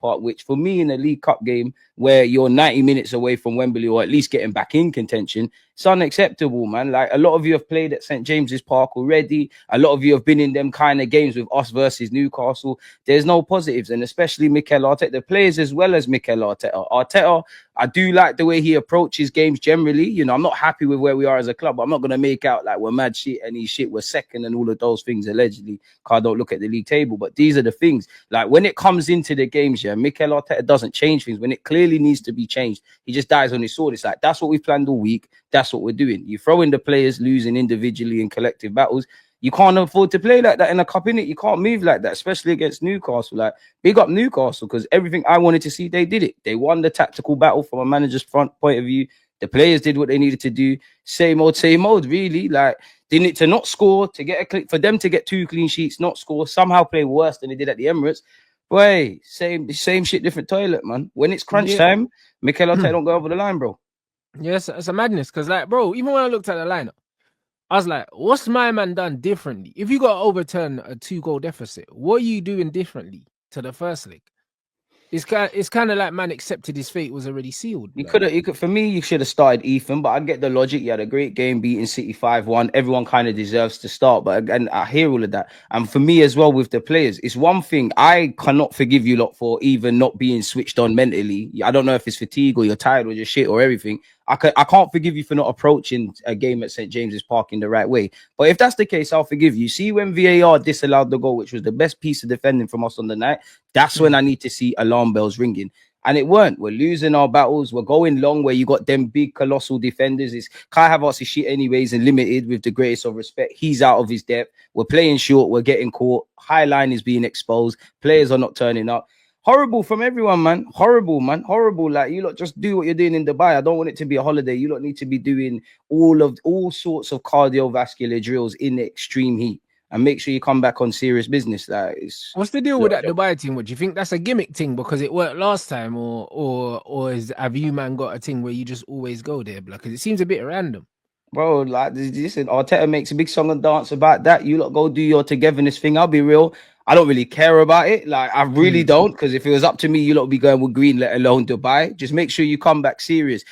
Park, which for me in a League Cup game where you're 90 minutes away from Wembley or at least getting back in contention, it's unacceptable, man. Like, a lot of you have played at St. James's Park already. A lot of you have been in them kind of games with us versus Newcastle. There's no positives, and especially Mikel Arteta, the players as well as Mikel Arteta. Arteta, I do like the way he approaches games generally. You know, I'm not happy with where we are as a club, but I'm not going to make out like we're mad shit and he's shit, we're second and all of those things allegedly, because I don't look at the league table. But these are the things. Like, when it comes into the games, yeah, Mikel Arteta doesn't change things when it clearly needs to be changed. He just dies on his sword. It's like, that's what we planned all week. That's what we're doing. You throw in the players losing individually in collective battles. You can't afford to play like that in a cup, innit? You can't move like that, especially against Newcastle. Like, big up Newcastle, because everything I wanted to see, they did it. They won the tactical battle from a manager's front point of view. The players did what they needed to do. Same old, really. Like, they need to not score, to get a click, for them to get 2 clean sheets, not score, somehow play worse than they did at the Emirates. Boy, same shit, different toilet, man. When it's crunch time, Mikel Arteta don't go over the line, bro. Yes, it's a madness, because, like, bro, even when I looked at the lineup, I was like, what's my man done differently? If you got to overturn a 2-goal deficit, what are you doing differently to the first leg? It's kind of like man accepted his fate was already sealed. You could. For me, you should have started Ethan, but I get the logic. You had a great game beating City 5-1. Everyone kind of deserves to start, but again, I hear all of that. And for me as well with the players, it's one thing I cannot forgive you lot for even not being switched on mentally. I don't know if it's fatigue or you're tired or just shit or everything. I can't forgive you for not approaching a game at St. James's Park in the right way. But if that's the case, I'll forgive you. See, when VAR disallowed the goal, which was the best piece of defending from us on the night, that's when I need to see alarm bells ringing. And it weren't. We're losing our battles. We're going long where you got them big, colossal defenders. It's Kai Havertz is shit anyways and limited, with the greatest of respect. He's out of his depth. We're playing short. We're getting caught. High line is being exposed. Players are not turning up. Horrible from everyone, man. Horrible, man. Horrible. Like, you lot just do what you're doing in Dubai. I don't want it to be a holiday. You lot need to be doing all sorts of cardiovascular drills in the extreme heat, and make sure you come back on serious business. Like, what's the deal with that Dubai team? What do you think? That's a gimmick thing because it worked last time, or have you man got a thing where you just always go there? Because it seems a bit random. Bro, like, listen, Arteta makes a big song and dance about that. You lot go do your togetherness thing. I'll be real. I don't really care about it. Like, I really don't, because if it was up to me, you lot would be going with green, let alone Dubai. Just make sure you come back serious.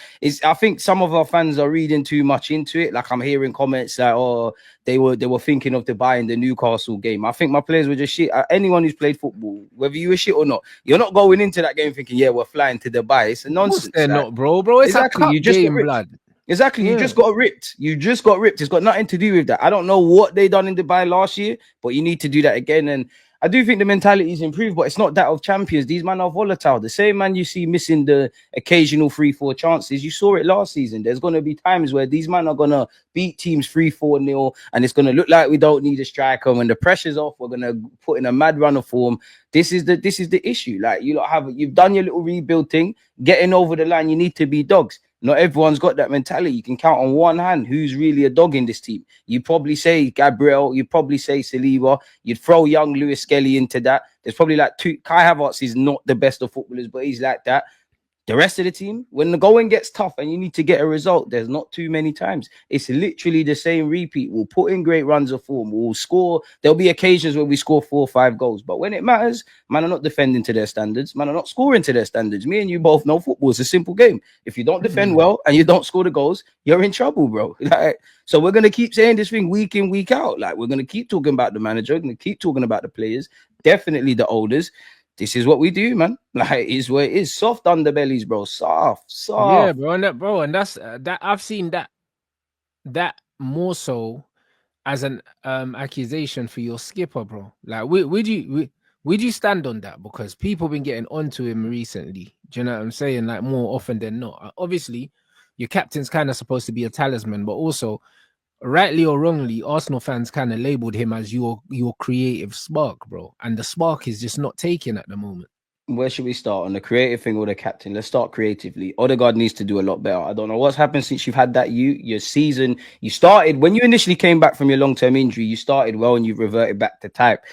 I think some of our fans are reading too much into it. Like, I'm hearing comments like, oh, they were thinking of Dubai in the Newcastle game. I think my players were just shit. Anyone who's played football, whether you were shit or not, you're not going into that game thinking, yeah, we're flying to Dubai. It's a nonsense. They're not, bro. It's exactly. You just game, blood. Exactly, you just got ripped. It's got nothing to do with that. I don't know what they done in Dubai last year, but you need to do that again. And I do think the mentality's improved, but it's not that of champions. These men are volatile. The same man you see missing the occasional 3-4 chances, you saw it last season. There's going to be times where these men are going to beat teams 3-4-0, and it's going to look like we don't need a striker. When the pressure's off, we're going to put in a mad run of form. This is the issue. Like, you've done your little rebuild thing, getting over the line. You need to be dogs. Not everyone's got that mentality. You can count on one hand who's really a dog in this team. You probably say Gabriel. You probably say Saliba. You'd throw young Lewis Skelly into that. There's probably like 2. Kai Havertz is not the best of footballers, but he's like that. The rest of the team, when the going gets tough and you need to get a result, there's not too many times. It's literally the same repeat. We'll put in great runs of form. We'll score. There'll be occasions where we score 4 or 5 goals. But when it matters, man are not defending to their standards. Man are not scoring to their standards. Me and you both know football is a simple game. If you don't defend well and you don't score the goals, you're in trouble, bro. Like, so we're going to keep saying this thing week in, week out. Like, we're going to keep talking about the manager. We're going to keep talking about the players. Definitely the olders. This is what we do, man. Like, it is what it is. Soft underbellies, bro. Soft. Yeah, bro. And that's that. I've seen that more so as an accusation for your skipper, bro. Like, would you stand on that? Because people been getting onto him recently. Do you know what I'm saying? Like, more often than not. Obviously, your captain's kind of supposed to be a talisman, but also, rightly or wrongly, Arsenal fans kind of labeled him as your creative spark, bro. And the spark is just not taken at the moment. Where should we start? On the creative thing or the captain? Let's start creatively. Odegaard needs to do a lot better. I don't know what's happened since you've had that your season. You started, when you initially came back from your long-term injury, you started well and you've reverted back to type.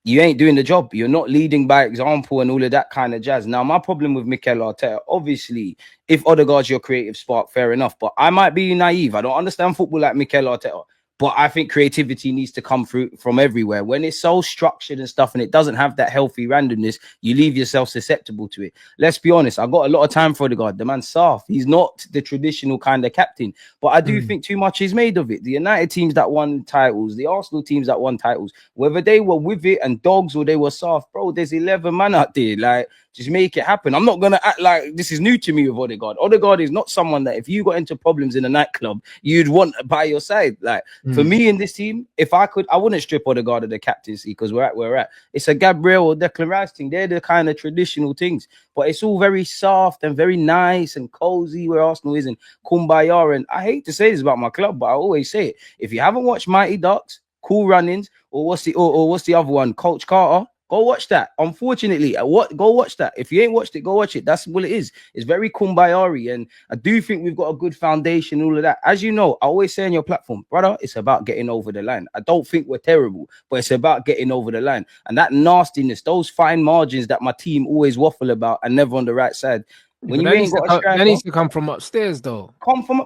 You ain't doing the job. You're not leading by example and all of that kind of jazz. Now, my problem with Mikel Arteta, obviously, if Odegaard's your creative spark, fair enough. But I might be naive. I don't understand football like Mikel Arteta. But I think creativity needs to come through from everywhere. When it's so structured and stuff and it doesn't have that healthy randomness, you leave yourself susceptible to it. Let's be honest. I got a lot of time for Odegaard. The man's soft. He's not the traditional kind of captain. But I do think too much is made of it. The United teams that won titles, the Arsenal teams that won titles, whether they were with it and dogs or they were soft, bro, there's 11 man out there. Like, just make it happen. I'm not going to act like this is new to me with Odegaard. Odegaard is not someone that if you got into problems in a nightclub, you'd want by your side. Like, for me in this team, if I could, I wouldn't strip Odegaard of the captaincy because we're at where we're at. It's a Gabriel or Declan Rice thing. They're the kind of traditional things. But it's all very soft and very nice and cozy where Arsenal is and kumbaya. And I hate to say this about my club, but I always say it. If you haven't watched Mighty Ducks, Cool Runnings, or what's the other one, Coach Carter, go watch that. Unfortunately, go watch that. If you ain't watched it, go watch it. That's what it is. It's very kumbaya, and I do think we've got a good foundation, all of that. As you know, I always say on your platform, brother, it's about getting over the line. I don't think we're terrible, but it's about getting over the line. And that nastiness, those fine margins that my team always waffle about and never on the right side. When you ain't got a striker, that needs to come from upstairs, though.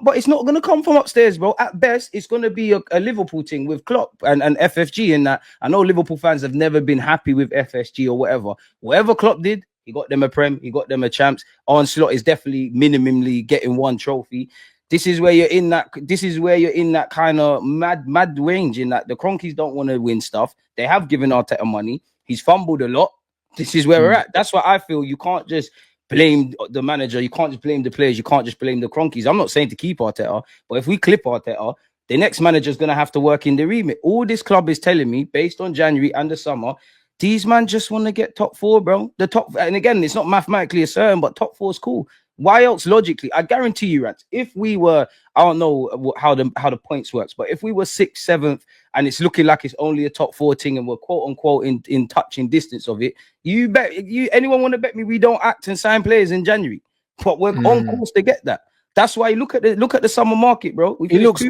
But it's not going to come from upstairs, bro. At best, it's going to be a Liverpool thing with Klopp and FFG. In that, I know Liverpool fans have never been happy with FSG or whatever. Whatever Klopp did, he got them a Prem, he got them a champs. Arne Slot is definitely minimally getting one trophy. This is where you're in that. This is where you're in that kind of mad range. In that the Cronkies don't want to win stuff. They have given Arteta money. He's fumbled a lot. This is where we're at. That's why I feel you can't just blame the manager. You can't just blame the players. You can't just blame the Cronkies. I'm not saying to keep Arteta, but if we clip Arteta, the next manager is going to have to work in the remit. All this club is telling me, based on January and the summer, these man just want to get top four, bro. The top, and again, it's not mathematically a certain, but top four is cool. Why else? Logically, I guarantee you, Rats, if we were, I don't know how the points works, but if we were 6th, 7th, and it's looking like it's only a top 4 thing, and we're quote unquote in touching distance of it, anyone want to bet me we don't act and sign players in January? But we're on course to get that. That's why you look at the summer market, bro. It looks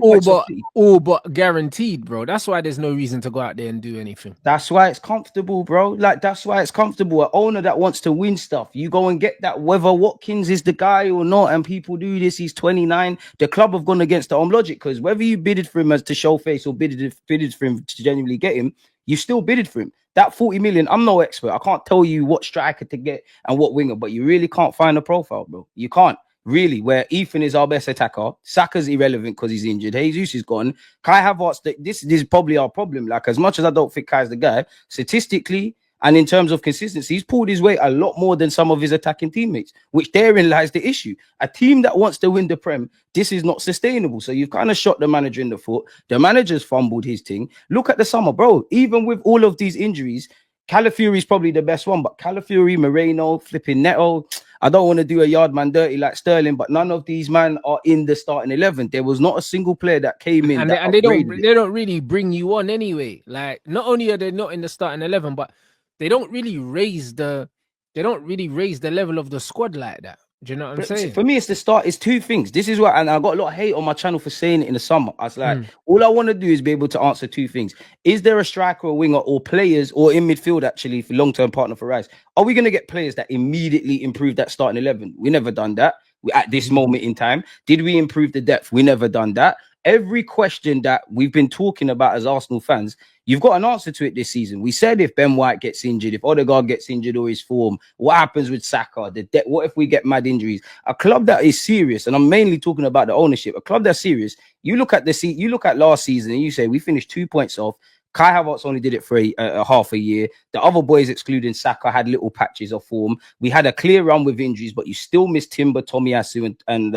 all but guaranteed, bro. That's why there's no reason to go out there and do anything. That's why it's comfortable, bro. Like, that's why it's comfortable. An owner that wants to win stuff, you go and get that. Whether Watkins is the guy or not, and people do this, he's 29. The club have gone against their own logic, because whether you bidded for him as to show face or bidded for him to genuinely get him, you still bidded for him. That 40 million, I'm no expert. I can't tell you what striker to get and what winger, but you really can't find a profile, bro. You can't. Really, where Ethan is our best attacker, Saka's irrelevant because he's injured. Jesus is gone. Kai Havertz, this is probably our problem. Like, as much as I don't think Kai's the guy, statistically and in terms of consistency, he's pulled his weight a lot more than some of his attacking teammates, which therein lies the issue. A team that wants to win the Prem, this is not sustainable. So you've kind of shot the manager in the foot. The manager's fumbled his thing. Look at the summer, bro. Even with all of these injuries, Calafiori is probably the best one, but Calafiori, Moreno, flipping Neto. I don't want to do a yard man dirty like Sterling, but none of these men are in the starting 11. There was not a single player that came in, and they don't really bring you on anyway. Like, not only are they not in the starting 11, but they don't really raise the level of the squad like that. Do you know what I'm saying? For me, it's the start. It's two things. This is what, and I got a lot of hate on my channel for saying it in the summer. I was like, all I want to do is be able to answer two things. Is there a striker, or winger, or players, or in midfield, actually, for long-term partner for Rice? Are we going to get players that immediately improve that starting 11? We never done that. At this moment in time, did we improve the depth? We never done that. Every question that we've been talking about as Arsenal fans, you've got an answer to it this season. We said if Ben White gets injured, if Odegaard gets injured or his form, what happens with Saka? What if we get mad injuries? A club that is serious, and I'm mainly talking about the ownership, a club that's serious. You look at last season and you say we finished 2 points off. Kai Havertz only did it for a half a year. The other boys, excluding Saka, had little patches of form. We had a clear run with injuries, but you still missed Timber, Tomiyasu, and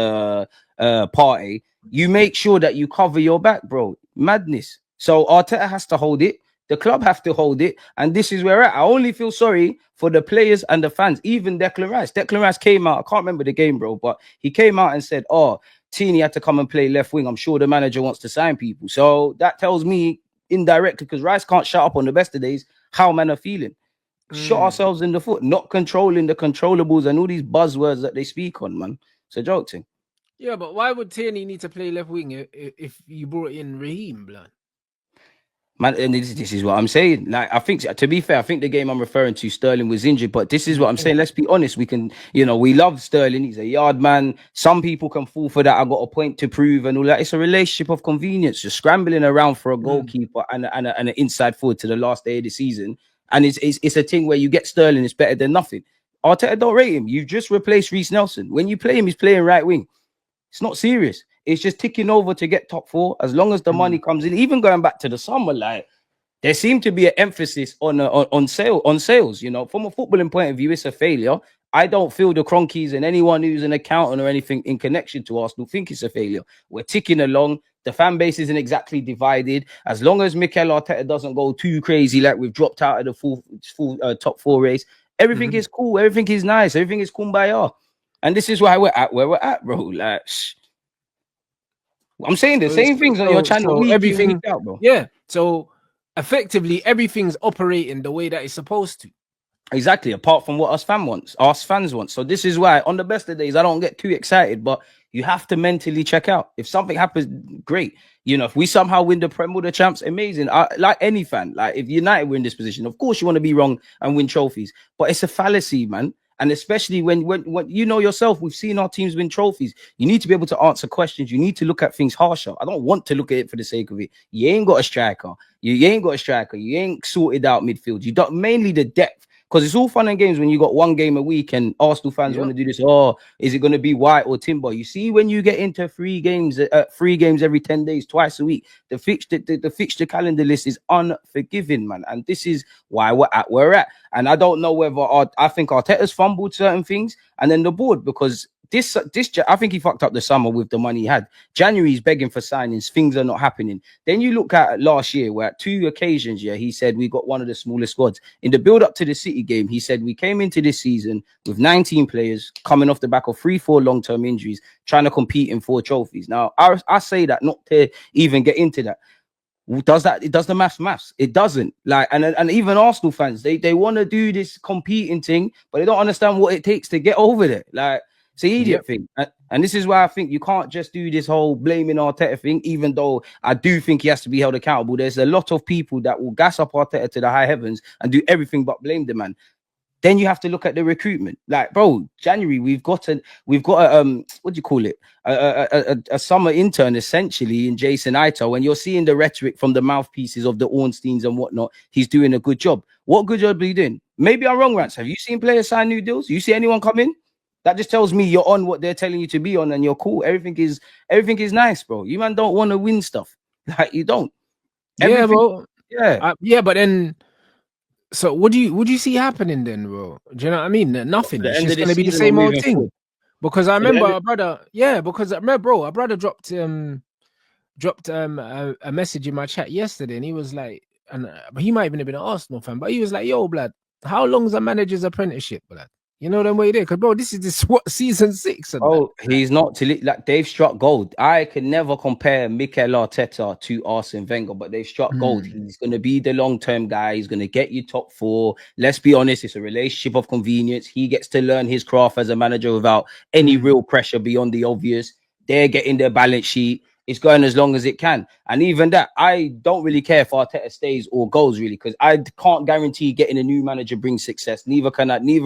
Partey. You make sure that you cover your back, bro. Madness. So Arteta has to hold it. The club have to hold it. And this is where we're at. I only feel sorry for the players and the fans. Even Declan Rice. Declan Rice came out. I can't remember the game, bro, but he came out and said, Tini had to come and play left wing. I'm sure the manager wants to sign people. So that tells me indirectly, because Rice can't shut up on the best of days, how men are feeling. Shot ourselves in the foot, not controlling the controllables and all these buzzwords that they speak on, man. It's a joke thing. Yeah, but why would Tierney need to play left wing if you brought in Raheem, blood? Man, and this is what I'm saying. Like, I think, to be fair, I think the game I'm referring to, Sterling was injured, but this is what I'm saying. Let's be honest. We can, we love Sterling. He's a yard man. Some people can fall for that. I got a point to prove and all that. It's a relationship of convenience. Just scrambling around for a goalkeeper and an inside forward to the last day of the season. And it's a thing where you get Sterling, it's better than nothing. Arteta don't rate him. You've just replaced Reece Nelson. When you play him, he's playing right wing. It's not serious. It's just ticking over to get top 4 as long as the money comes in. Even going back to the summer, like, there seemed to be an emphasis on sales. From a footballing point of view, it's a failure. I don't feel the Cronkies and anyone who's an accountant or anything in connection to Arsenal think it's a failure. We're ticking along. The fan base isn't exactly divided. As long as Mikel Arteta doesn't go too crazy, like we've dropped out of the full top 4 race, everything is cool. Everything is nice. Everything is kumbaya. And this is why we're at where we're at, bro. Like, I'm saying the same things on your channel. Everything, week out, bro. Yeah. So effectively, everything's operating the way that it's supposed to. Exactly. Apart from what us fans want. So this is why on the best of days, I don't get too excited, but you have to mentally check out. If something happens, great. If we somehow win the Prem or the champs, amazing. Like any fan, like if United were in this position, of course you want to be wrong and win trophies, but it's a fallacy, man. And especially when you know yourself, we've seen our teams win trophies. You need to be able to answer questions. You need to look at things harsher. I don't want to look at it for the sake of it. You ain't got a striker. You ain't got a striker. You ain't sorted out midfield. You don't, mainly the depth. Because it's all fun and games when you got one game a week and Arsenal fans want to do this. Oh, is it going to be White or Timber? You see, when you get into 3 games every 10 days, twice a week, the fixture calendar list is unforgiving, man. And this is why we're at where we're at. And I don't know whether I think Arteta's fumbled certain things and then the board, because this I think he fucked up the summer with the money he had. January's begging for signings. Things are not happening. Then you look at last year where at 2 occasions, he said we got one of the smallest squads. In the build up to the City game, he said we came into this season with 19 players coming off the back of 3-4 long-term injuries, trying to compete in 4 trophies. Now, I say that not to even get into that. It does the maths? It doesn't. Like, and even Arsenal fans, they want to do this competing thing, but they don't understand what it takes to get over there. Like, it's an idiot thing. And this is why I think you can't just do this whole blaming Arteta thing, even though I do think he has to be held accountable. There's a lot of people that will gas up Arteta to the high heavens and do everything but blame the man. Then you have to look at the recruitment. Like, bro, January, we've got a what do you call it? A summer intern, essentially, in Jason Ito. When you're seeing the rhetoric from the mouthpieces of the Ornsteins and whatnot, he's doing a good job. What good job are you doing? Maybe I'm wrong, Rance. Have you seen players sign new deals? You see anyone come in? That just tells me you're on what they're telling you to be on and you're cool. Everything is nice, bro. You man don't want to win stuff. Like, you don't. Yeah, bro. Yeah. But then, so what do you see happening then, bro? Do you know what I mean? Nothing. It's just going to be the same old thing. Forward. Because I remember our brother, because I remember, bro, our brother dropped a message in my chat yesterday, and he was like, and he might even have been an Arsenal fan, but he was like, yo, blood, how long's a manager's apprenticeship, blood? You know them way there, because bro, this is what season 6. He's not like they've struck gold. I can never compare Mikel Arteta to Arsene Wenger, but they've struck gold. He's going to be the long-term guy. He's going to get you top 4. Let's be honest, it's a relationship of convenience. He gets to learn his craft as a manager without any real pressure beyond the obvious. They're getting their balance sheet. It's going as long as it can. And even that, I don't really care if Arteta stays or goes, really, because I can't guarantee getting a new manager brings success. Neither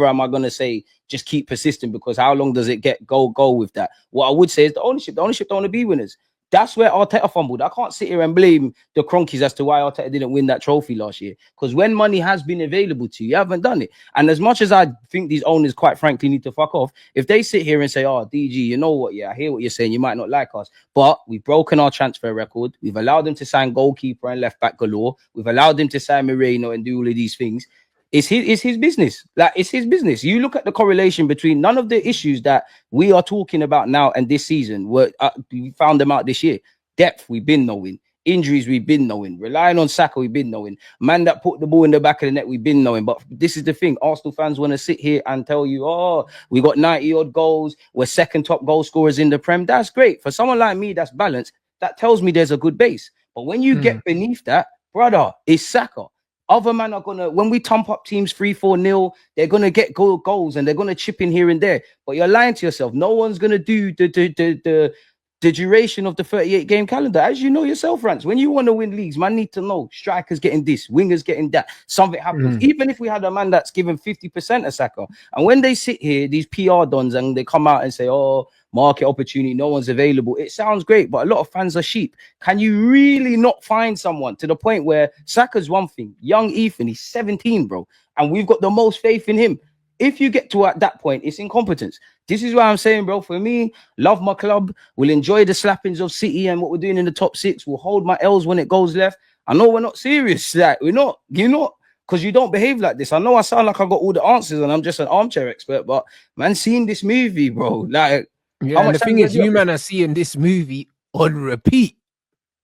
am I going to say just keep persistent, because how long does it go with that? What I would say is the ownership don't want to be winners. That's where Arteta fumbled. I can't sit here and blame the Cronkies as to why Arteta didn't win that trophy last year. Because when money has been available to you, you haven't done it. And as much as I think these owners, quite frankly, need to fuck off, if they sit here and say, oh, DG, you know what? Yeah, I hear what you're saying. You might not like us. But we've broken our transfer record. We've allowed them to sign goalkeeper and left back galore. We've allowed them to sign Moreno and do all of these things. It's his business. Like, it's his business. You look at the correlation between none of the issues that we are talking about now and this season. We found them out this year. Depth, we've been knowing. Injuries, we've been knowing. Relying on Saka, we've been knowing. Man that put the ball in the back of the net, we've been knowing. But this is the thing. Arsenal fans want to sit here and tell you, oh, we got 90-odd goals. We're second top goal scorers in the Prem. That's great. For someone like me that's balanced, that tells me there's a good base. But when you get beneath that, brother, it's Saka. Other men are gonna, when we thump up teams 3-4-0, they're gonna get goals and they're gonna chip in here and there. But you're lying to yourself. No one's gonna do the the duration of the 38-game calendar. As you know yourself, Rance, when you want to win leagues, man need to know strikers getting this, wingers getting that. Something happens. Even if we had a man that's given 50% a Saka, and when they sit here, these PR dons, and they come out and say, oh, market opportunity, no one's available. It sounds great, but a lot of fans are sheep. Can you really not find someone to the point where Saka's one thing? Young Ethan, he's 17, bro, and we've got the most faith in him. If you get to at that point, it's incompetence. This is why I'm saying, bro, for me, love my club. We'll enjoy the slappings of City and what we're doing in the top 6. We'll hold my L's when it goes left. I know we're not serious. Like, we're not. You're not. Because you don't behave like this. I know I sound like I got all the answers and I'm just an armchair expert, but man, seeing this movie, bro, like, yeah. And the thing is, you man are seeing this movie on repeat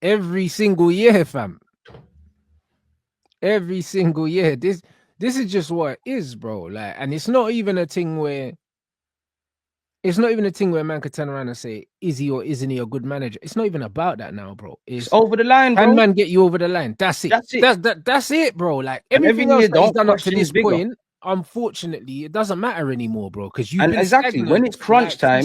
every single year, fam. Every single year. This is just what it is, bro. Like, and it's not even a thing where man could turn around and say, is he or isn't he a good manager? It's not even about that now, bro. It's over the line, bro. Can man get you over the line? That's it. That's it, bro. Like, everything else that he's done up to this point, unfortunately, it doesn't matter anymore, bro. Because you exactly when it's crunch time,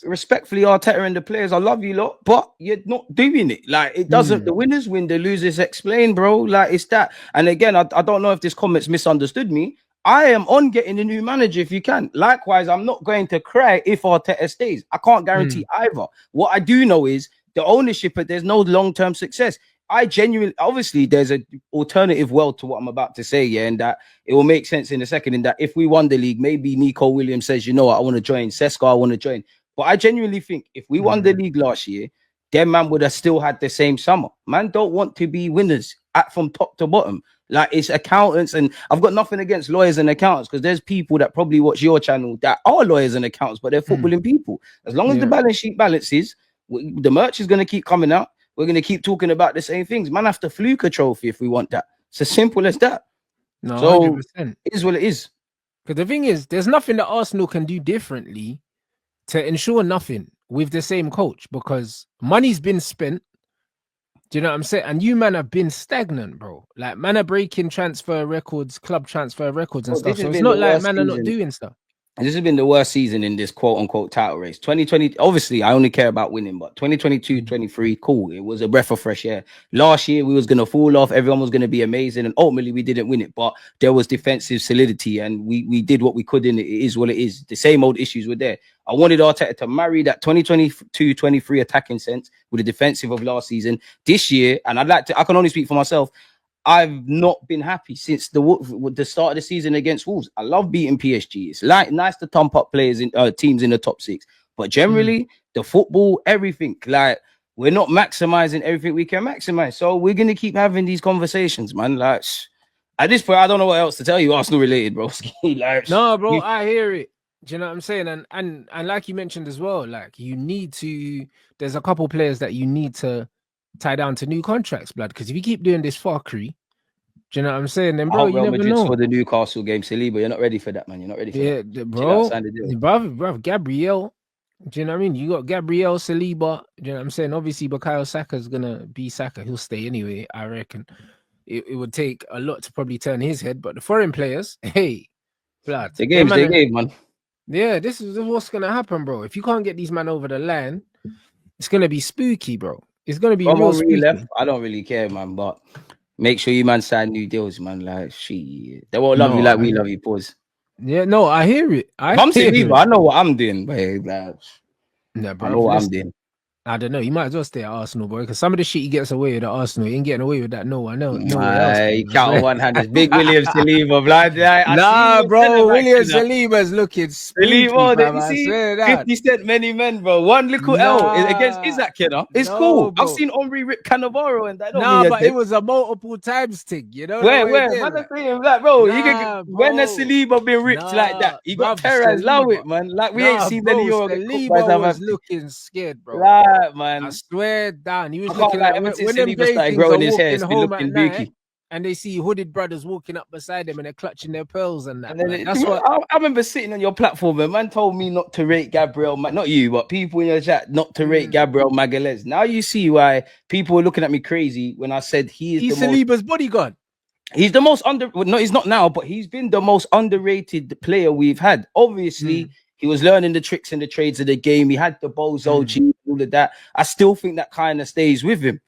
respectfully, Arteta and the players, I love you lot, but you're not doing it. Like, it doesn't. The winners win, the losers explain, bro. Like, it's that. And again, I don't know if this comment's misunderstood me. I am on getting a new manager if you can. Likewise, I'm not going to cry if Arteta stays. I can't guarantee either. What I do know is the ownership, but there's no long-term success. I genuinely, obviously, there's an alternative world to what I'm about to say, yeah, and that it will make sense in a second. In that, if we won the league, maybe Nico Williams says, you know what, I want to join. Seska, I want to join. But I genuinely think if we won the league last year, then man would have still had the same summer. Man don't want to be winners from top to bottom. Like, it's accountants, and I've got nothing against lawyers and accountants, because there's people that probably watch your channel that are lawyers and accountants, but they're footballing people. As long as the balance sheet balances, the merch is going to keep coming out. We're going to keep talking about the same things. Man, have to fluke a trophy if we want that. It's as simple as that. No, so 100%. It is what it is. Because the thing is, there's nothing that Arsenal can do differently to ensure nothing with the same coach, because money's been spent. Do you know what I'm saying? And you man have been stagnant, bro. Like, man are breaking transfer records, club transfer records and stuff. So it's not like man are not doing stuff. And this has been the worst season in this quote-unquote title race. 2020, obviously, I only care about winning, but 2022-23, cool. It was a breath of fresh air. Last year, we was going to fall off. Everyone was going to be amazing. And ultimately, we didn't win it. But there was defensive solidity, and we did what we could in it. It is what it is. The same old issues were there. I wanted Arteta to marry that 2022-23 attacking sense with the defensive of last season. This year, and I can only speak for myself, I've not been happy since the start of the season against Wolves. I love beating PSG. It's nice to thump up players in teams in the top 6. But generally, the football, everything, like, we're not maximizing everything we can maximize. So we're going to keep having these conversations, man. Like, at this point, I don't know what else to tell you, Arsenal related, bro. Like, no, bro, I hear it. Do you know what I'm saying? And like you mentioned as well, like, you need to, there's a couple players that you need to tie down to new contracts, blood. Because if you keep doing this fuckery, do you know what I'm saying? Then, bro, you never know. For the Newcastle game, Saliba, you're not ready for that, man. You're not ready for that. Bro, Gabriel. Do you know what I mean? You got Gabriel, Saliba. Do you know what I'm saying? Obviously, Bukayo Saka's gonna be Saka. He'll stay anyway. I reckon it would take a lot to probably turn his head. But the foreign players, hey, blood, the game's the game, man. Yeah, this is what's gonna happen, bro. If you can't get these men over the line, it's gonna be spooky, bro. It's gonna be real spooky. I don't really care, man, but make sure you man sign new deals, man. Like, they won't love you like we love you, pause. Yeah, no, I hear it. I know what I'm doing, but like, nah, bro, I know what I'm doing. I don't know. You might as well stay at Arsenal, boy, because some of the shit he gets away with at Arsenal, he ain't getting away with that. No, I know. You count on one hand. It's big William Saliba, blood. Nah, bro, William Saliba's looking spooky, fam, I swear that. 50 Cent, many men, bro. One little L against Isaac, you know. It's cool. Bro. I've seen Omri rip Cannavaro and that. But it was a multiple times thing, you know. Where? Man, I'm saying, like, bro, when has Saliba been ripped like that? You got Perez, love it, man. Like, we ain't seen any of it. Saliba was looking scared, bro. Right, man. I swear down. He was looking like when them started growing his hair, it's been looking beaky. And they see hooded brothers walking up beside them and they're clutching their pearls and that. And that's what I remember sitting on your platform and man told me not to rate Gabriel, not you, but people in your chat, not to rate Gabriel Magalhaes. Now you see why people were looking at me crazy when I said he's Saliba's bodyguard. He's the most no, he's not now, but he's been the most underrated player we've had. Obviously, he was learning the tricks and the trades of the game. He had the bozo G all of that. I still think that kind of stays with him.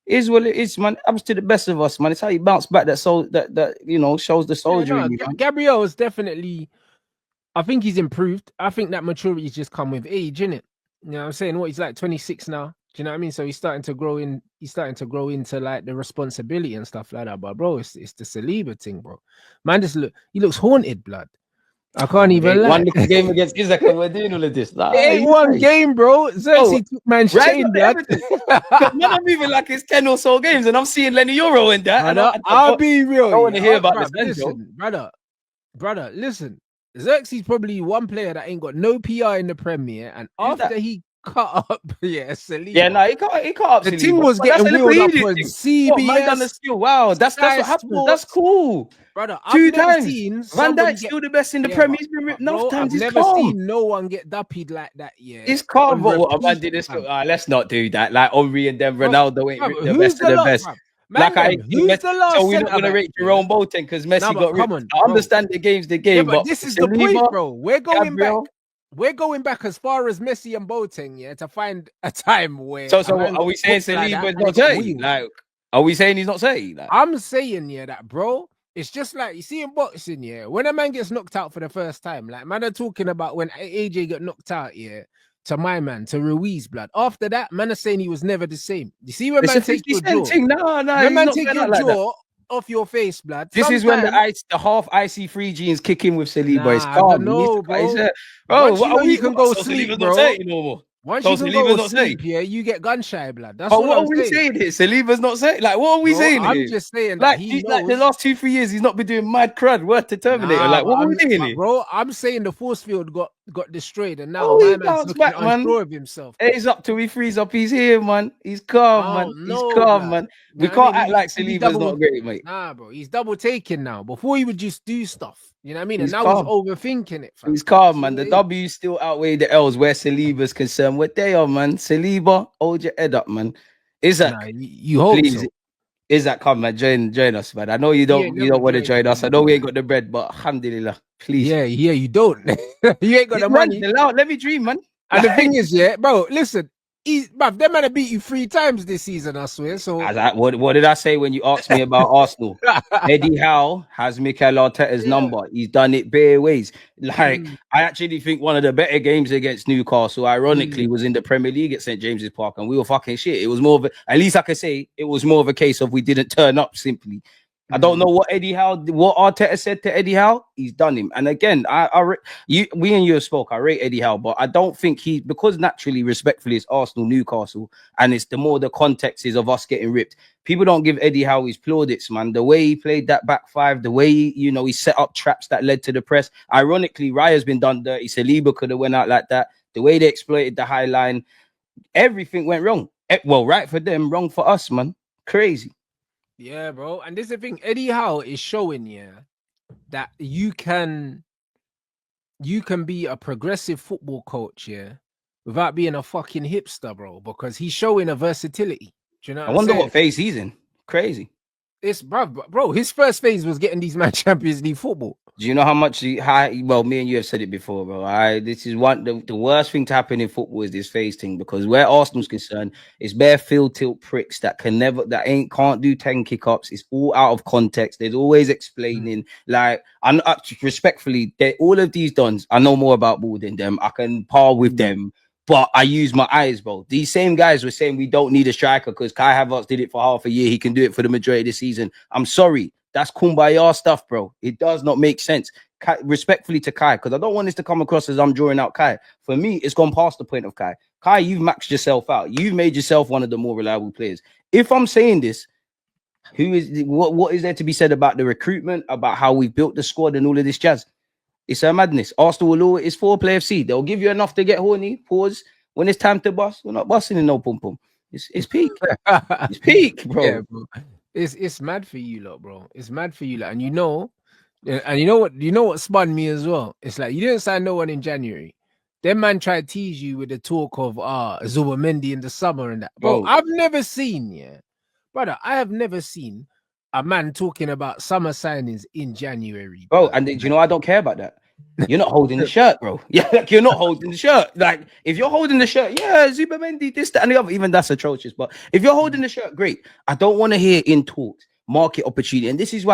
Is what it is, man. Happens to the best of us, man. It's how you bounce back. That shows the soldier in you, man. Gabriel is definitely. I think he's improved. I think that maturity's just come with age, innit? You know what I'm saying? What, he's like 26 now. Do you know what I mean? So he's starting to grow in. He's starting to grow into like the responsibility and stuff like that. But bro, it's the Saliba thing, bro. Man, he looks haunted, blood. I can't even lie. One little game against Isaac and we're doing all of this. Nah, it ain't one game, bro. Xerxes took man's chain, blood. Man, I'm moving like it's 10 or so games, and I'm seeing Lenny Euro in that. I'll be real. I don't want to hear about this. Listen, brother, listen. Xerxes probably one player that ain't got no PR in the Premier, and after he cut up, Saliba. Yeah, no, he cut up. The team was getting wheeled up on CBS. Wow, that's what happened. That's cool. Brother, I've never seen Van Dijk's still the best in the Premier. He's been ripped enough times. I've never seen no one get duppied like that. Yeah, it's calm. But man did this. Let's not do that. Like Henry and then Ronaldo ain't the best of the best. Who's the last? So we're not gonna rate Jerome Boateng because Messi got ripped. I understand the game's the game, but this is the point, bro. We're going back. We're going back as far as Messi and Boateng, to find a time where. So are we saying Saliba's not dirty? Like, are we saying he's not dirty? Like, I'm saying, that, bro. It's just like you see in boxing, when a man gets knocked out for the first time, like man are talking about when AJ got knocked out, to my man, to Ruiz, blood. After that, man are saying he was never the same. You see when man takes your jaw, when man take your jaw off your face, blood. This is when the half icy free genes kick in with Saliba. It's calm. No, bro. Bro, you can go sleep, bro. Once you can go sleep, you get gun shy, blood. That's what are we saying here? Saliba's not saying. Like, what are we saying here? I'm just saying like, like the last 2-3 years, he's not been doing mad crud worth to Terminator. Like, what are we saying here? Bro, I'm saying the force field got destroyed, and now my man's looking unsure of himself. He's up till he frees up. He's here, man. He's calm, man. He's calm, man. We can't act like Saliba's not great, mate. Nah, bro. He's double taking now. Before he would just do stuff. You know what I mean? And now he's overthinking it. Fam. He's calm, man. The W still outweigh the L's where Saliba's concerned. What they are, man. Saliba, hold your head up, man. Isaac, you hope so. Isaac, come, man. Join us, man. I know you don't want to join us. I know we ain't got the bread, but alhamdulillah, please. Yeah, you don't. You ain't got the money. Let me dream, man. And the thing is, bro, listen. Bruv, them man have beat you 3 times this season, I swear. So what did I say when you asked me about Arsenal? Eddie Howe has Mikel Arteta's number. He's done it bare ways. Like I actually think one of the better games against Newcastle, ironically, was in the Premier League at St James's Park, and we were fucking shit. It was more of at least I can say it was more of a case of we didn't turn up simply. I don't know what Arteta said to Eddie Howe. He's done him. And again, we and you have spoke. I rate Eddie Howe, but I don't think because naturally, respectfully, it's Arsenal, Newcastle, and it's the context is of us getting ripped. People don't give Eddie Howe his plaudits, man. The way he played that back five, the way he set up traps that led to the press. Ironically, Raya's been done dirty. Saliba could have went out like that. The way they exploited the high line, everything went wrong. Well, right for them, wrong for us, man. Crazy. Yeah, bro. And this is the thing. Eddie Howe is showing that you can be a progressive football coach, without being a fucking hipster, bro. Because he's showing a versatility. Do you know? I wonder what phase he's in. Crazy. It's bro. His first phase was getting these man Champions League football. Do you know how much well, me and you have said it before, bro. This is the worst thing to happen in football is this phase thing, because where Arsenal's concerned, it's bare field tilt pricks that can't do 10 kick-ups. It's all out of context. There's always explaining. Like, I'm respectfully, all of these dons, I know more about ball than them. I can par with them, but I use my eyes, bro. These same guys were saying we don't need a striker because Kai Havertz did it for half a year. He can do it for the majority of the season. I'm sorry. That's kumbaya stuff, bro. It does not make sense. Respectfully to Kai, because I don't want this to come across as I'm drawing out Kai. For me, it's gone past the point of Kai. Kai, you've maxed yourself out. You've made yourself one of the more reliable players. If I'm saying this, what is there to be said about the recruitment, about how we've built the squad and all of this jazz? It's a madness. Arsenal will always, it's 4-play FC. They'll give you enough to get horny. Pause. When it's time to bust, we're not busting in no pum-pum. It's peak. It's peak, bro. Yeah, bro. It's mad for you lot, bro. It's mad for you lot. And you know what spun me as well? It's like you didn't sign no one in January. Then man tried to tease you with the talk of Zubomendi in the summer and that. Bro, I've never seen, brother, I have never seen a man talking about summer signings in January. Bro, and do you know I don't care about that? You're not holding the shirt, bro. Yeah, like you're not holding the shirt. Like if you're holding the shirt, yeah, Zubimendi, this, that, and the other. Even that's atrocious. But if you're holding the shirt, great. I don't want to hear in talks market opportunity, and this is why.